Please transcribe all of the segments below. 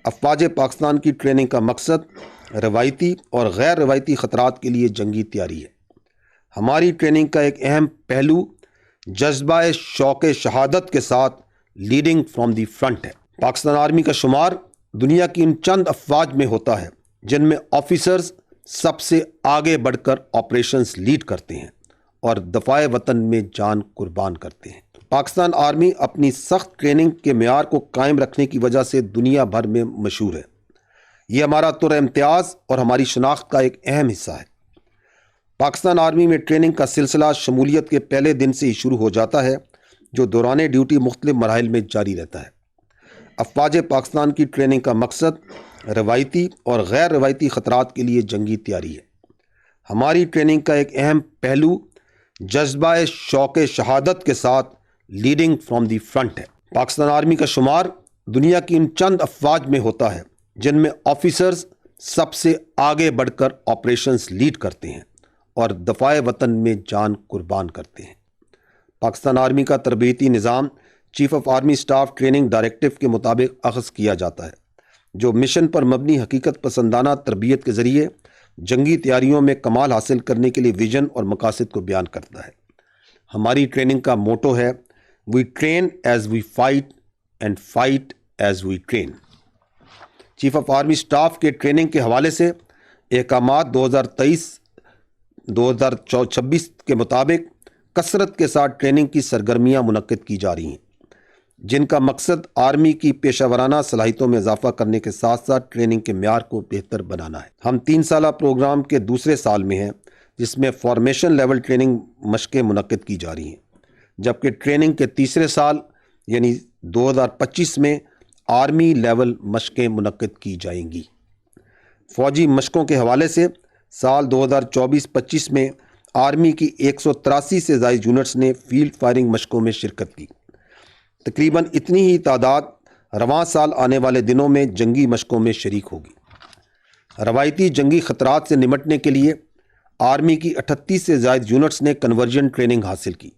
افواج پاکستان کی ٹریننگ کا مقصد روایتی اور غیر روایتی خطرات کے لیے جنگی تیاری ہے۔ ہماری ٹریننگ کا ایک اہم پہلو جذبہ شوق شہادت کے ساتھ لیڈنگ فرام دی فرنٹ ہے۔ پاکستان آرمی کا شمار دنیا کی ان چند افواج میں ہوتا ہے جن میں آفیسرز سب سے آگے بڑھ کر آپریشنز لیڈ کرتے ہیں اور دفاع وطن میں جان قربان کرتے ہیں۔ پاکستان آرمی اپنی سخت ٹریننگ کے معیار کو قائم رکھنے کی وجہ سے دنیا بھر میں مشہور ہے۔ یہ ہمارا طور امتیاز اور ہماری شناخت کا ایک اہم حصہ ہے۔ پاکستان آرمی میں ٹریننگ کا سلسلہ شمولیت کے پہلے دن سے ہی شروع ہو جاتا ہے، جو دوران ڈیوٹی مختلف مراحل میں جاری رہتا ہے۔ افواج پاکستان کی ٹریننگ کا مقصد روایتی اور غیر روایتی خطرات کے لیے جنگی تیاری ہے۔ ہماری ٹریننگ کا ایک اہم پہلو جذبہ شوق شہادت کے ساتھ لیڈنگ فرام دی فرنٹ ہے۔ پاکستان آرمی کا شمار دنیا کی ان چند افواج میں ہوتا ہے جن میں آفیسرز سب سے آگے بڑھ کر آپریشنز لیڈ کرتے ہیں اور دفاع وطن میں جان قربان کرتے ہیں۔ پاکستان آرمی کا تربیتی نظام chief of army staff training directive کے مطابق اخذ کیا جاتا ہے، جو مشن پر مبنی حقیقت پسندانہ تربیت کے ذریعے جنگی تیاریوں میں کمال حاصل کرنے کے لیے ویژن اور مقاصد کو بیان کرتا ہے۔ ہماری ٹریننگ کا موٹو ہے we train as we fight and fight as we train. Chief of army staff کے ٹریننگ کے حوالے سے احکامات 2023-2026 کے مطابق کثرت کے ساتھ ٹریننگ کی سرگرمیاں منعقد کی جا رہی ہیں، جن کا مقصد آرمی کی پیشہ ورانہ صلاحیتوں میں اضافہ کرنے کے ساتھ ساتھ ٹریننگ کے معیار کو بہتر بنانا ہے۔ ہم 3 سالہ پروگرام کے دوسرے سال میں ہیں، جس میں فارمیشن لیول ٹریننگ مشقیں منعقد کی جا رہی ہیں، جبکہ ٹریننگ کے تیسرے سال یعنی 2025 میں آرمی لیول مشقیں منعقد کی جائیں گی۔ فوجی مشقوں کے حوالے سے سال 2024-25 میں آرمی کی 183 سے زائد یونٹس نے فیلڈ فائرنگ مشقوں میں شرکت کی۔ تقریباً اتنی ہی تعداد رواں سال آنے والے دنوں میں جنگی مشقوں میں شریک ہوگی۔ روایتی جنگی خطرات سے نمٹنے کے لیے آرمی کی 38 سے زائد یونٹس نے کنورژن ٹریننگ حاصل کی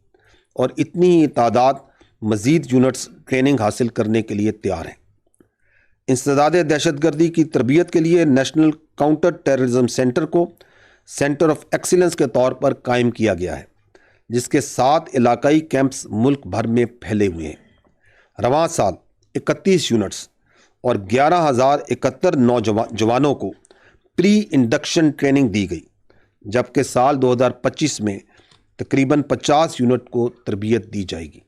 اور اتنی ہی تعداد مزید یونٹس ٹریننگ حاصل کرنے کے لیے تیار ہیں۔ انسداد دہشت گردی کی تربیت کے لیے نیشنل کاؤنٹر ٹیررزم سینٹر کو سینٹر آف ایکسیلنس کے طور پر قائم کیا گیا ہے، جس کے 7 علاقائی کیمپس ملک بھر میں پھیلے ہوئے ہیں۔ رواں سال 31 یونٹس اور 11,071 نوجوانوں کو پری انڈکشن ٹریننگ دی گئی، جبکہ سال 2025 میں تقریباً 50 یونٹ کو تربیت دی جائے گی۔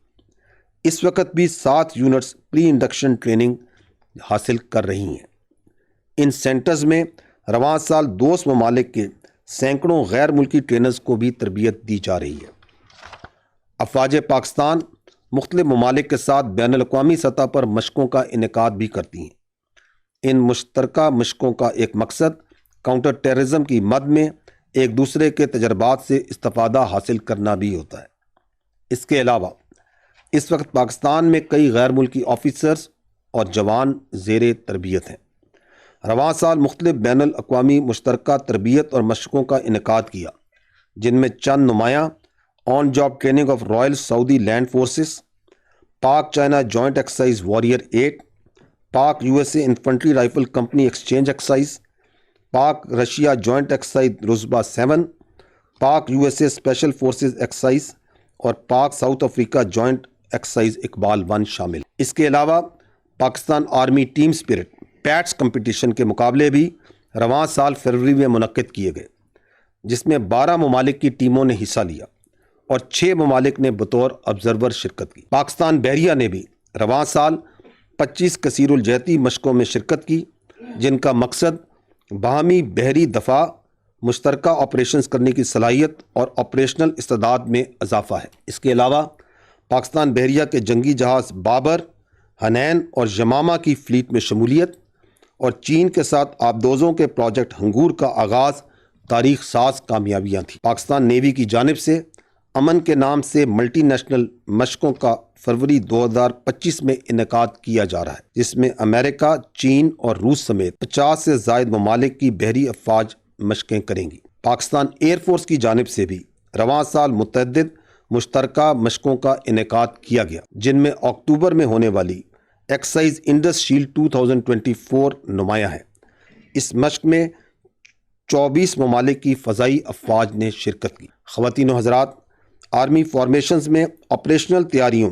اس وقت بھی 7 یونٹس پری انڈکشن ٹریننگ حاصل کر رہی ہیں۔ ان سینٹرز میں رواں سال دوست ممالک کے سینکڑوں غیر ملکی ٹرینرز کو بھی تربیت دی جا رہی ہے۔ افواج پاکستان مختلف ممالک کے ساتھ بین الاقوامی سطح پر مشقوں کا انعقاد بھی کرتی ہیں۔ ان مشترکہ مشقوں کا ایک مقصد کاؤنٹر ٹیررزم کی مد میں ایک دوسرے کے تجربات سے استفادہ حاصل کرنا بھی ہوتا ہے۔ اس کے علاوہ اس وقت پاکستان میں کئی غیر ملکی آفیسرز اور جوان زیر تربیت ہیں۔ رواں سال مختلف بین الاقوامی مشترکہ تربیت اور مشقوں کا انعقاد کیا، جن میں چند نمایاں on job training of royal Saudi land forces, Pak China joint exercise warrior 8، Pak USA infantry rifle company exchange exercise, Pak Russia joint exercise رزبہ 7، Pak USA special forces exercise اور Pak South Africa joint exercise Iqbal 1 شامل۔ اس کے علاوہ Pakistan army team spirit PATS competition کے مقابلے بھی رواں سال فروری میں منعقد کیے گئے، جس میں 12 ممالک کی ٹیموں نے حصہ لیا اور 6 ممالک نے بطور آبزرور شرکت کی۔ پاکستان بحریہ نے بھی رواں سال 25 کثیر الجہتی مشقوں میں شرکت کی، جن کا مقصد باہمی بحری دفاع، مشترکہ آپریشنز کرنے کی صلاحیت اور آپریشنل استعداد میں اضافہ ہے۔ اس کے علاوہ پاکستان بحریہ کے جنگی جہاز بابر، حنین اور یمامہ کی فلیٹ میں شمولیت اور چین کے ساتھ آبدوزوں کے پروجیکٹ ہنگور کا آغاز تاریخ ساز کامیابیاں تھیں۔ پاکستان نیوی کی جانب سے امن کے نام سے ملٹی نیشنل مشقوں کا فروری 2025 میں انعقاد کیا جا رہا ہے، جس میں امریکہ، چین اور روس سمیت 50 سے زائد ممالک کی بحری افواج مشقیں کریں گی۔ پاکستان ایئر فورس کی جانب سے بھی رواں سال متعدد مشترکہ مشقوں کا انعقاد کیا گیا، جن میں اکتوبر میں ہونے والی ایکسرسائز انڈس شیلڈ 2024 نمایاں ہے۔ اس مشق میں 24 ممالک کی فضائی افواج نے شرکت کی۔ خواتین و حضرات، آرمی فارمیشنز میں آپریشنل تیاریوں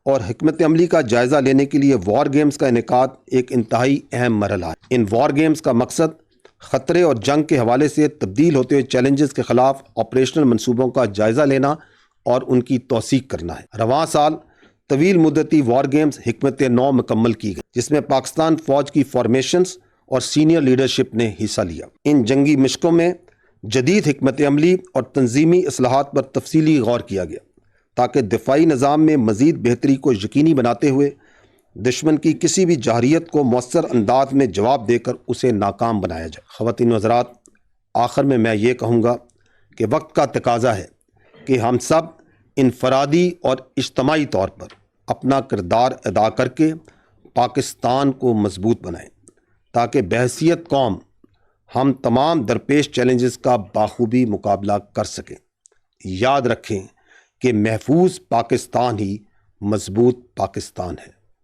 اور حکمت عملی کا جائزہ لینے کے لیے وار گیمز کا انعقاد ایک انتہائی اہم مرحلہ ہے۔ ان وار گیمز کا مقصد خطرے اور جنگ کے حوالے سے تبدیل ہوتے ہوئے چیلنجز کے خلاف آپریشنل منصوبوں کا جائزہ لینا اور ان کی توثیق کرنا ہے۔ رواں سال طویل مدتی وار گیمز حکمت نو مکمل کی گئی، جس میں پاکستان فوج کی فارمیشنز اور سینئر لیڈرشپ نے حصہ لیا۔ ان جنگی مشقوں میں جدید حکمت عملی اور تنظیمی اصلاحات پر تفصیلی غور کیا گیا تاکہ دفاعی نظام میں مزید بہتری کو یقینی بناتے ہوئے دشمن کی کسی بھی جارحیت کو مؤثر انداز میں جواب دے کر اسے ناکام بنایا جائے۔ خواتین و حضرات، آخر میں یہ کہوں گا کہ وقت کا تقاضا ہے کہ ہم سب انفرادی اور اجتماعی طور پر اپنا کردار ادا کر کے پاکستان کو مضبوط بنائیں تاکہ بحیثیت قوم ہم تمام درپیش چیلنجز کا بخوبی مقابلہ کر سکیں۔ یاد رکھیں کہ محفوظ پاکستان ہی مضبوط پاکستان ہے۔